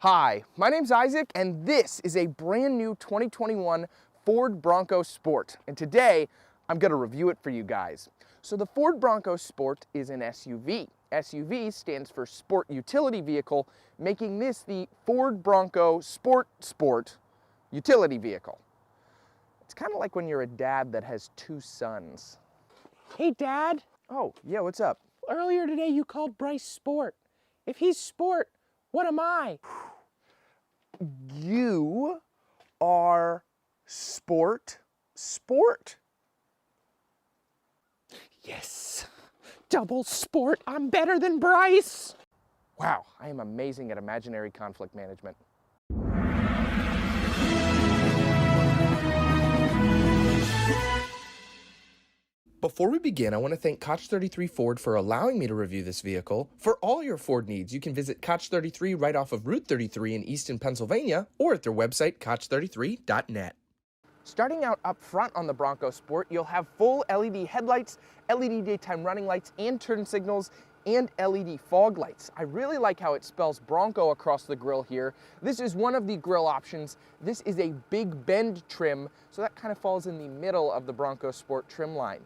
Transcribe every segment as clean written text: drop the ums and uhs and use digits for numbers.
Hi, my name's Isaac, and this is a brand new 2021 Ford Bronco Sport. And today, I'm gonna review it for you guys. So the Ford Bronco Sport is an SUV. SUV stands for Sport Utility Vehicle, making this the Ford Bronco Sport Utility Vehicle. It's kind of like when you're a dad that has two sons. Hey, Dad. Oh, yeah, what's up? Earlier today you called Bryce Sport. If he's Sport, what am I? You are Sport. Yes, double Sport. I'm better than Bryce. Wow, I am amazing at imaginary conflict management. Before we begin, I want to thank Koch33 Ford for allowing me to review this vehicle. For all your Ford needs, you can visit Koch33 right off of Route 33 in Easton, Pennsylvania, or at their website, koch33.net. Starting out up front on the Bronco Sport, you'll have full LED headlights, LED daytime running lights and turn signals, and LED fog lights. I really like how it spells Bronco across the grille here. This is one of the grille options. This is a big bend trim, so that kind of falls in the middle of the Bronco Sport trim line.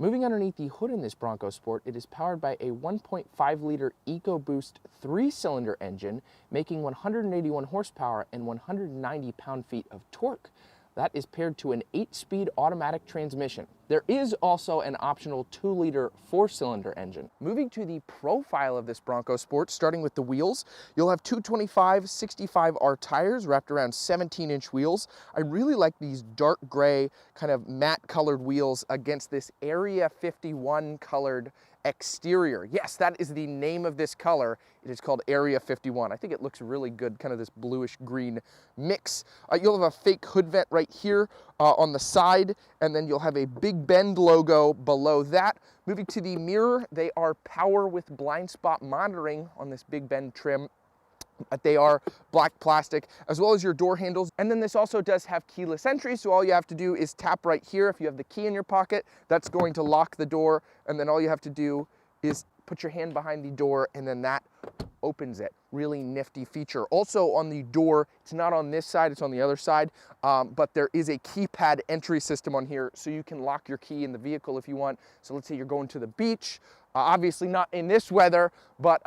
Moving underneath the hood in this Bronco Sport, it is powered by a 1.5-liter EcoBoost 3-cylinder engine, making 181 horsepower and 190 pound-feet of torque. That is paired to an 8-speed automatic transmission. There is also an optional 2-liter 4-cylinder engine. Moving to the profile of this Bronco Sport, starting with the wheels, you'll have 225/65R tires wrapped around 17-inch wheels. I really like these dark gray, kind of matte colored wheels against this Area 51 colored exterior. Yes, that is the name of this color. It is called Area 51. I think it looks really good, kind of this bluish green mix. You'll have a fake hood vent right here on the side, and then you'll have a Big Bend logo below that. Moving to the mirror, they are power with blind spot monitoring on this Big Bend trim. But they are black plastic, as well as your door handles. And then this also does have keyless entry, so all you have to do is tap right here. If you have the key in your pocket, that's going to lock the door, and then all you have to do is put your hand behind the door, and then that opens it. Really nifty feature. Also on the door, it's not on this side, it's on the other side, but there is a keypad entry system on here, so you can lock your key in the vehicle if you want. So let's say you're going to the beach, obviously not in this weather, but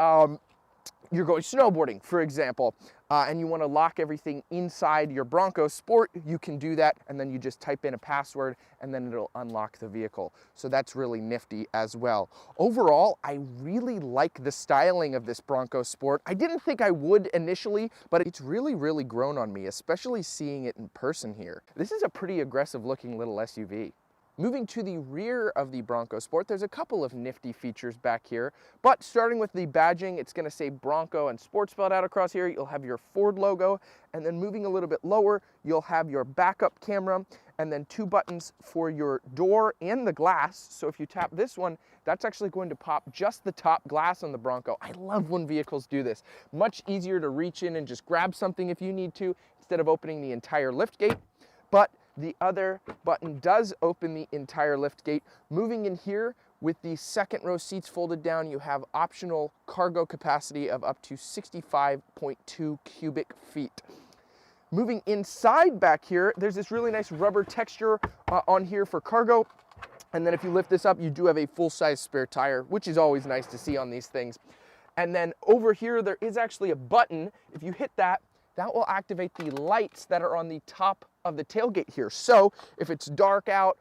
you're going snowboarding, for example, and you want to lock everything inside your Bronco Sport, you can do that, and then you just type in a password, and then it'll unlock the vehicle. So that's really nifty as well. Overall, I really like the styling of this Bronco Sport. I didn't think I would initially, but it's really, really grown on me, especially seeing it in person here. This is a pretty aggressive looking little SUV. Moving to the rear of the Bronco Sport, there's a couple of nifty features back here, but starting with the badging, it's going to say Bronco and Sport spelled out across here. You'll have your Ford logo, and then moving a little bit lower, you'll have your backup camera, and then 2 buttons for your door and the glass. So if you tap this one, that's actually going to pop just the top glass on the Bronco. I love when vehicles do this. Much easier to reach in and just grab something if you need to, instead of opening the entire lift gate. But the other button does open the entire lift gate. Moving in here, with the second row seats folded down, you have optional cargo capacity of up to 65.2 cubic feet. Moving inside back here, there's this really nice rubber texture on here for cargo. And then if you lift this up, you do have a full-size spare tire, which is always nice to see on these things. And then over here, there is actually a button. If you hit that, that will activate the lights that are on the top of the tailgate here. So if it's dark out,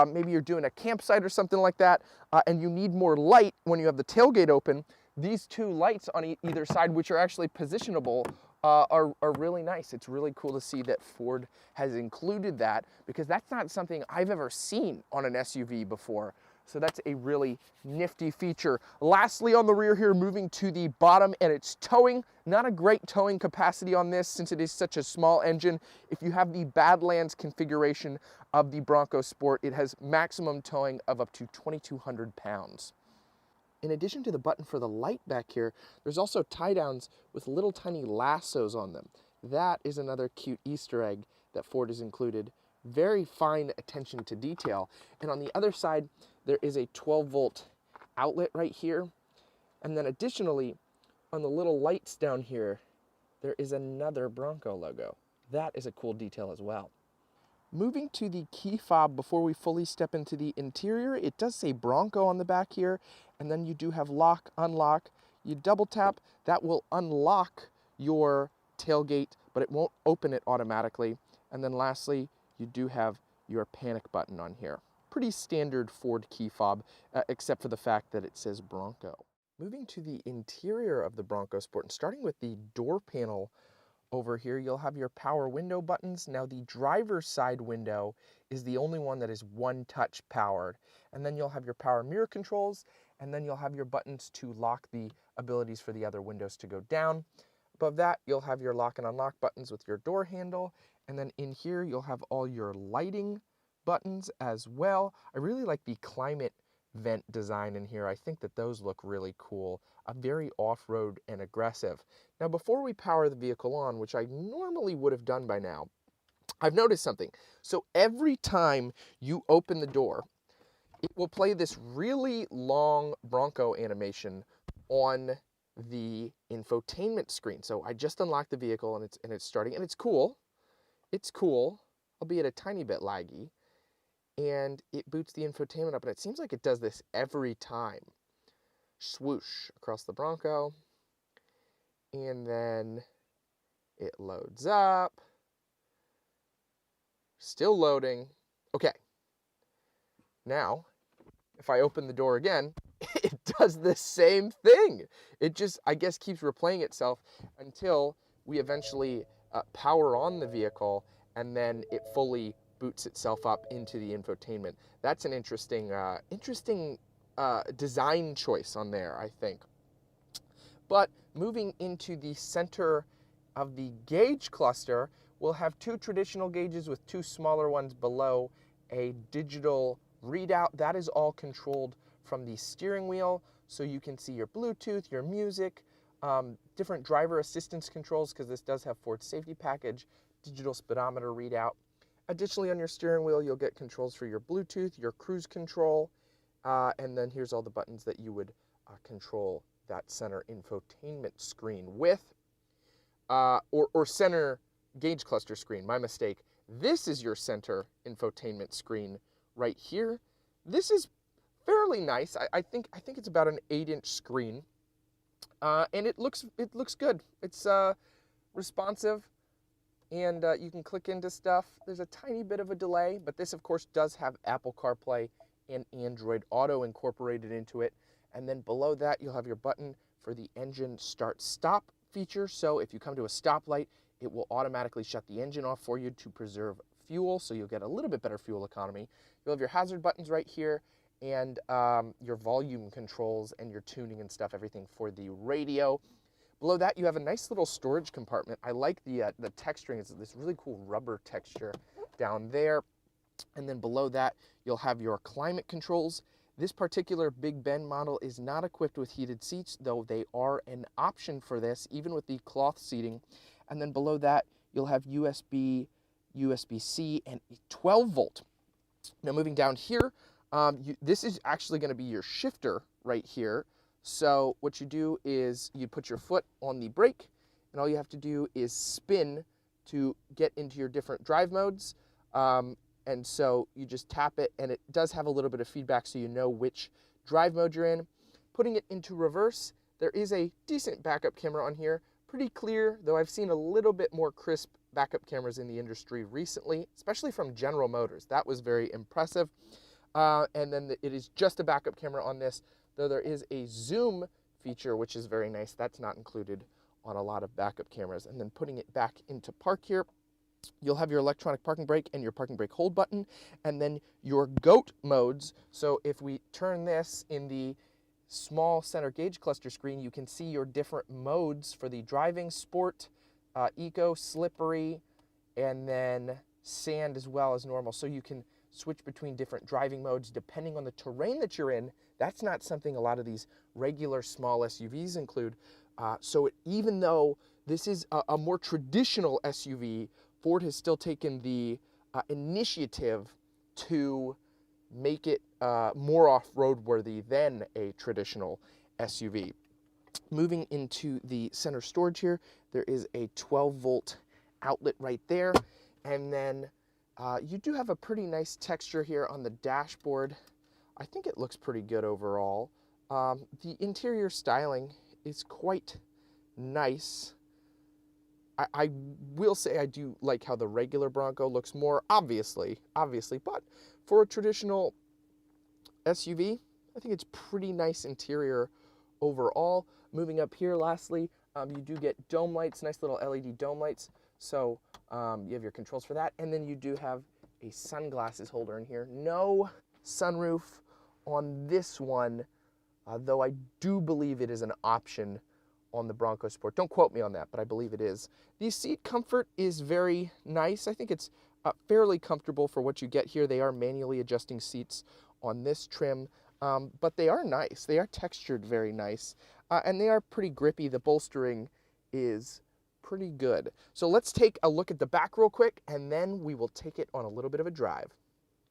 maybe you're doing a campsite or something like that, and you need more light when you have the tailgate open, these 2 lights on either side, which are actually positionable, are really nice. It's really cool to see that Ford has included that, because that's not something I've ever seen on an SUV before. So that's a really nifty feature. Lastly, on the rear here, moving to the bottom, and it's towing. Not a great towing capacity on this since it is such a small engine. If you have the Badlands configuration of the Bronco Sport, it has maximum towing of up to 2,200 pounds. In addition to the button for the light back here, there's also tie downs with little tiny lassos on them. That is another cute Easter egg that Ford has included. Very fine attention to detail. And on the other side, there is a 12-volt outlet right here. And then additionally, on the little lights down here, there is another Bronco logo. That is a cool detail as well. Moving to the key fob before we fully step into the interior, it does say Bronco on the back here, and then you do have lock, unlock. You double tap, that will unlock your tailgate, but it won't open it automatically. And then lastly, you do have your panic button on here. Pretty standard Ford key fob, except for the fact that it says Bronco. Moving to the interior of the Bronco Sport, and starting with the door panel over here, you'll have your power window buttons. Now the driver's side window is the only one that is one touch powered. And then you'll have your power mirror controls, and then you'll have your buttons to lock the abilities for the other windows to go down. Above that, you'll have your lock and unlock buttons with your door handle. And then in here, you'll have all your lighting buttons as well. I really like the climate vent design in here. I think that those look really cool, very off-road and aggressive. Now, before we power the vehicle on, which I normally would have done by now, I've noticed something. So every time you open the door, it will play this really long Bronco animation on the infotainment screen. So I just unlocked the vehicle and it's starting, and it's cool. It's cool, albeit a tiny bit laggy. And it boots the infotainment up, and it seems like it does this every time. Swoosh across the Bronco, and then it loads up. Still loading. Okay. Now, if I open the door again, it does the same thing. It just, I guess, keeps replaying itself until we eventually power on the vehicle, and then it fully boots itself up into the infotainment. That's an interesting design choice on there, I think. But moving into the center of the gauge cluster, we'll have two traditional gauges with two smaller ones below, a digital readout. That is all controlled from the steering wheel, so you can see your Bluetooth, your music, different driver assistance controls, because this does have Ford safety package, digital speedometer readout. Additionally, on your steering wheel, you'll get controls for your Bluetooth, your cruise control, and then here's all the buttons that you would control that center infotainment screen with, or center gauge cluster screen, my mistake. This is your center infotainment screen right here. This is fairly nice. I think it's about an 8-inch screen, and it looks good. It's responsive, and you can click into stuff. There's a tiny bit of a delay, but this of course does have Apple CarPlay and Android Auto incorporated into it. And then below that, you'll have your button for the engine start-stop feature. So if you come to a stoplight, it will automatically shut the engine off for you to preserve fuel, so you'll get a little bit better fuel economy. You'll have your hazard buttons right here, and your volume controls and your tuning and stuff, everything for the radio. Below that, you have a nice little storage compartment. I like the texturing. It's this really cool rubber texture down there. And then below that, you'll have your climate controls. This particular Big Ben model is not equipped with heated seats, though they are an option for this, even with the cloth seating. And then below that, you'll have USB, USB-C, and 12 volt. Now moving down here, this is actually going to be your shifter right here. So what you do is you put your foot on the brake, and all you have to do is spin to get into your different drive modes. And so you just tap it, and it does have a little bit of feedback so you know which drive mode you're in. Putting it into reverse, there is a decent backup camera on here. Pretty clear, though I've seen a little bit more crisp backup cameras in the industry recently, especially from General Motors. That was very impressive. And then it is just a backup camera on this, though there is a zoom feature, which is very nice. That's not included on a lot of backup cameras. And then putting it back into park here, you'll have your electronic parking brake and your parking brake hold button, and then your GOAT modes. So if we turn this in the small center gauge cluster screen, you can see your different modes for the driving, sport, eco, slippery, and then sand as well as normal. So you can switch between different driving modes depending on the terrain that you're in. That's not something a lot of these regular small SUVs include. So even though this is a more traditional SUV, Ford has still taken the initiative to make it more off-road worthy than a traditional SUV. Moving into the center storage here, there is a 12-volt outlet right there. And then you do have a pretty nice texture here on the dashboard. I think it looks pretty good overall. The interior styling is quite nice. I will say I do like how the regular Bronco looks more, obviously, but for a traditional SUV, I think it's pretty nice interior overall. Moving up here, lastly, you do get dome lights, nice little LED dome lights. So you have your controls for that. And then you do have a sunglasses holder in here. No sunroof on this one, though I do believe it is an option on the Bronco Sport. Don't quote me on that, but I believe it is. The seat comfort is very nice. I think it's fairly comfortable for what you get here. They are manually adjusting seats on this trim, but they are nice. They are textured very nice, and they are pretty grippy. The bolstering is pretty good. So let's take a look at the back real quick, and then we will take it on a little bit of a drive.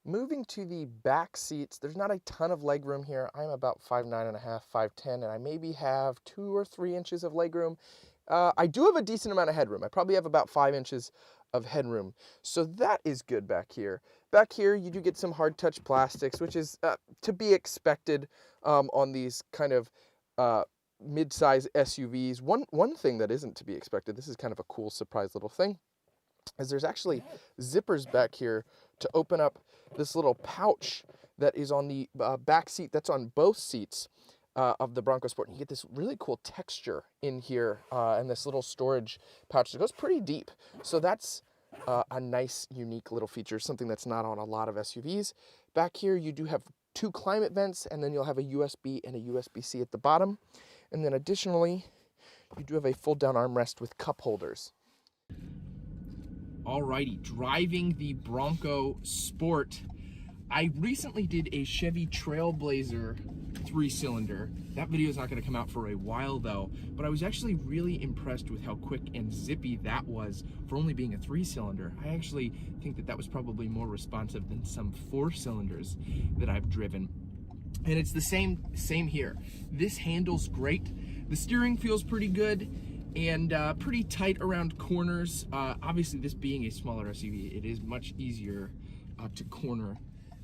Moving to the back seats, there's not a ton of leg room here. I'm about 5'9.5", 5'10", and I maybe have 2 or 3 inches of leg room. I do have a decent amount of headroom. I probably have about 5 inches of headroom. So that is good back here. Back here, you do get some hard touch plastics, which is to be expected on these kind of mid-size SUVs. One thing that isn't to be expected, this is kind of a cool surprise little thing, is there's actually zippers back here to open up this little pouch that is on the back seat. That's on both seats of the Bronco Sport. And you get this really cool texture in here and this little storage pouch that goes pretty deep. So that's a nice, unique little feature, something that's not on a lot of SUVs. Back here, you do have 2 climate vents, and then you'll have a USB and a USB-C at the bottom. And then additionally, you do have a fold-down armrest with cup holders. Alrighty, driving the Bronco Sport. I recently did a Chevy Trailblazer 3-cylinder. That video is not going to come out for a while though, but I was actually really impressed with how quick and zippy that was for only being a 3-cylinder. I actually think that that was probably more responsive than some 4-cylinders that I've driven. And it's the same here. This handles great. The steering feels pretty good and pretty tight around corners. Obviously, this being a smaller SUV, it is much easier to corner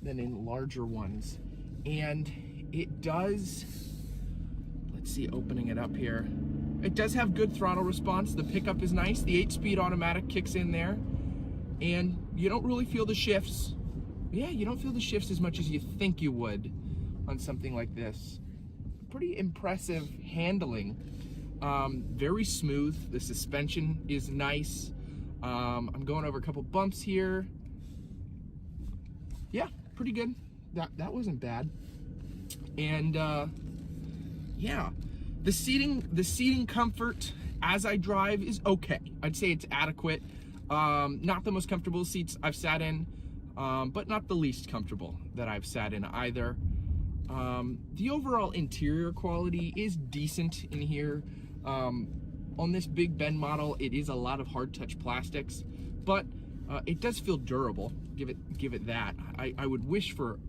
than in larger ones. And it does, let's see, opening it up here, it does have good throttle response. The pickup is nice. The 8-speed automatic kicks in there, and you don't really feel the shifts. Yeah, you don't feel the shifts as much as you think you would on something like this. Pretty impressive handling. Very smooth. The suspension is nice. I'm going over a couple bumps here. Yeah, pretty good. That wasn't bad. And yeah, the seating comfort as I drive is okay. I'd say it's adequate. Not the most comfortable seats I've sat in, but not the least comfortable that I've sat in either. The overall interior quality is decent in here. On this Big Ben model, it is a lot of hard touch plastics, but it does feel durable. Give it that. I would wish for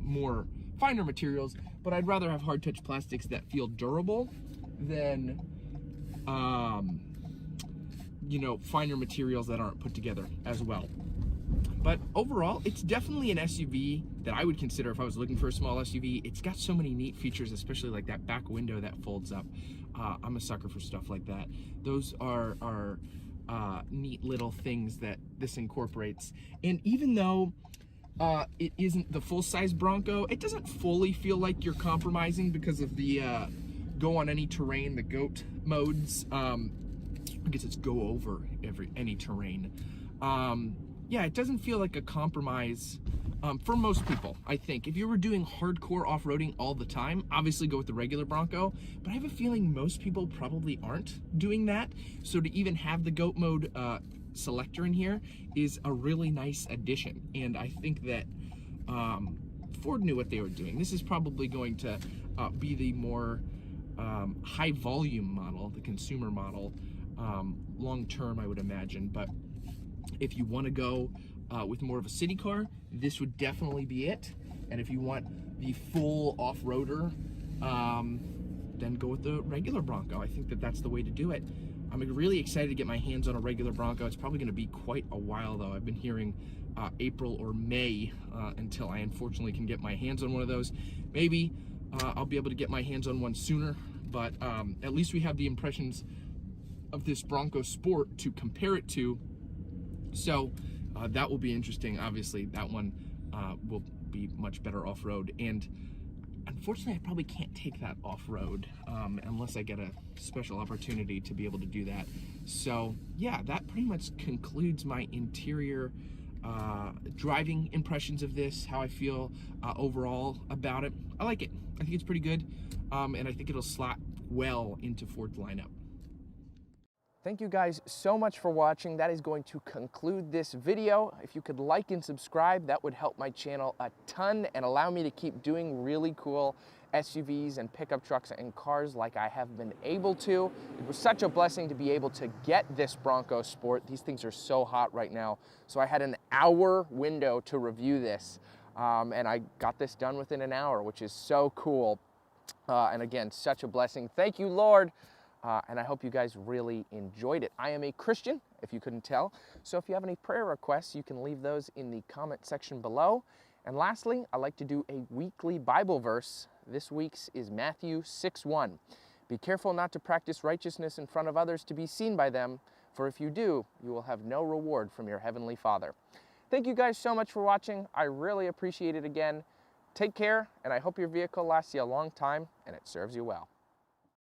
more finer materials, but I'd rather have hard touch plastics that feel durable than you know, finer materials that aren't put together as well. But overall, it's definitely an SUV that I would consider if I was looking for a small SUV. It's got so many neat features, especially like that back window that folds up. I'm a sucker for stuff like that. Those are neat little things that this incorporates. And even though it isn't the full-size Bronco, it doesn't fully feel like you're compromising because of the go on any terrain, the GOAT modes. I guess it's go over any terrain. Yeah, it doesn't feel like a compromise for most people, I think. If you were doing hardcore off-roading all the time, obviously go with the regular Bronco, but I have a feeling most people probably aren't doing that. So to even have the GOAT mode selector in here is a really nice addition. And I think that Ford knew what they were doing. This is probably going to be the more high volume model, the consumer model, long term, I would imagine. But if you want to go with more of a city car, this would definitely be it. And if you want the full off-roader then go with the regular Bronco. I think that that's the way to do it. I'm really excited to get my hands on a regular Bronco. It's probably going to be quite a while though. I've been hearing April or May until I unfortunately can get my hands on one of those. Maybe I'll be able to get my hands on one sooner, but at least we have the impressions of this Bronco Sport to compare it to. So that will be interesting. Obviously, that one will be much better off-road. And unfortunately, I probably can't take that off-road unless I get a special opportunity to be able to do that. So yeah, that pretty much concludes my interior driving impressions of this, how I feel overall about it. I like it. I think it's pretty good, and I think it'll slot well into Ford's lineup. Thank you guys so much for watching. That is going to conclude this video. If you could like and subscribe, that would help my channel a ton and allow me to keep doing really cool SUVs and pickup trucks and cars like I have been able to. It was such a blessing to be able to get this Bronco Sport. These things are so hot right now. So I had an hour window to review this, and I got this done within an hour, which is so cool. And again, such a blessing. Thank you, Lord. And I hope you guys really enjoyed it. I am a Christian, if you couldn't tell. So if you have any prayer requests, you can leave those in the comment section below. And lastly, I like to do a weekly Bible verse. This week's is Matthew 6:1. Be careful not to practice righteousness in front of others to be seen by them, for if you do, you will have no reward from your heavenly Father. Thank you guys so much for watching. I really appreciate it again. Take care, and I hope your vehicle lasts you a long time and it serves you well.